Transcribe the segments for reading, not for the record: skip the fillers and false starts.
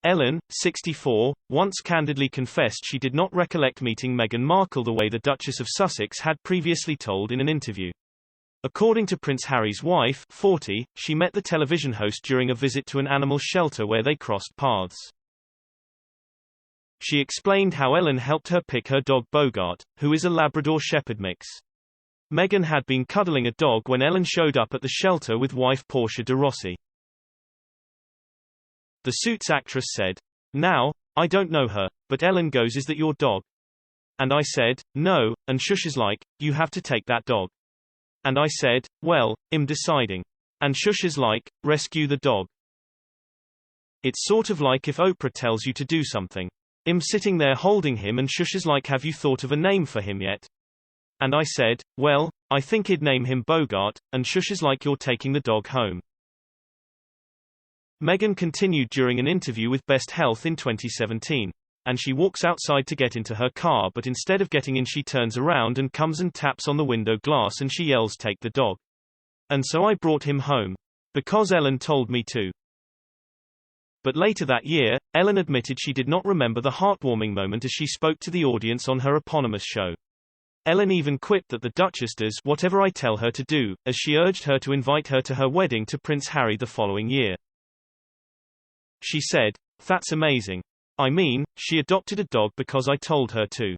Ellen, 64, once candidly confessed she did not recollect meeting Meghan Markle the way the Duchess of Sussex had previously told in an interview. According to Prince Harry's wife, 40, she met the television host during a visit to an animal shelter where they crossed paths. She explained how Ellen helped her pick her dog Bogart, who is a Labrador Shepherd mix. Meghan had been cuddling a dog when Ellen showed up at the shelter with wife Portia de Rossi. The Suits actress said, "Now, I don't know her, but Ellen goes, 'Is that your dog?' And I said, 'No,' and Shusha's like, 'You have to take that dog.' And I said, 'Well, I'm deciding.' And Shusha's like, 'Rescue the dog.' It's sort of like if Oprah tells you to do something. I'm sitting there holding him and Shusha's like, 'Have you thought of a name for him yet?' And I said, 'Well, I think I'd name him Bogart,' and Shusha's like, 'You're taking the dog home.'" Meghan continued during an interview with Best Health in 2017. And she walks outside to get into her car, but instead of getting in she turns around and comes and taps on the window glass and she yells, "Take the dog." "And so I brought him home. Because Ellen told me to." But later that year, Ellen admitted she did not remember the heartwarming moment as she spoke to the audience on her eponymous show. Ellen even quipped that the Duchess does whatever I tell her to do, as she urged her to invite her to her wedding to Prince Harry the following year. She said, "That's amazing. I mean, she adopted a dog because I told her to.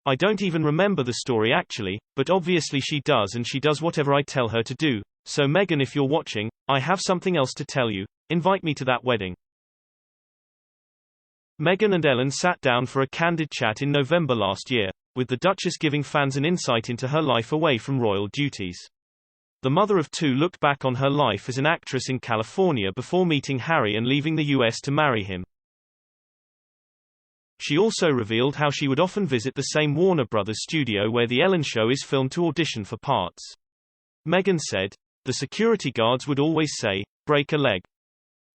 I don't even remember the story actually, but obviously she does, and she does whatever I tell her to do. So Meghan, if you're watching, I have something else to tell you. Invite me to that wedding." Meghan and Ellen sat down for a candid chat in November last year, with the Duchess giving fans an insight into her life away from royal duties. The mother of two looked back on her life as an actress in California before meeting Harry and leaving the US to marry him. She also revealed how she would often visit the same Warner Brothers studio where The Ellen Show is filmed to audition for parts. Meghan said, "The security guards would always say, 'Break a leg.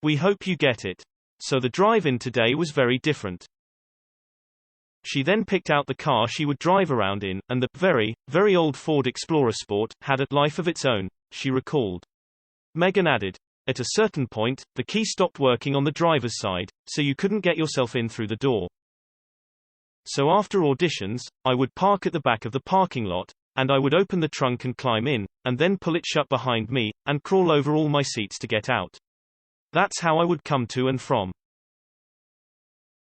We hope you get it.' So the drive-in today was very different." She then picked out the car she would drive around in, and the very, very old Ford Explorer Sport had a life of its own, she recalled. Meghan added, "At a certain point, the key stopped working on the driver's side, so you couldn't get yourself in through the door. So after auditions, I would park at the back of the parking lot, and I would open the trunk and climb in, and then pull it shut behind me, and crawl over all my seats to get out. That's how I would come to and from."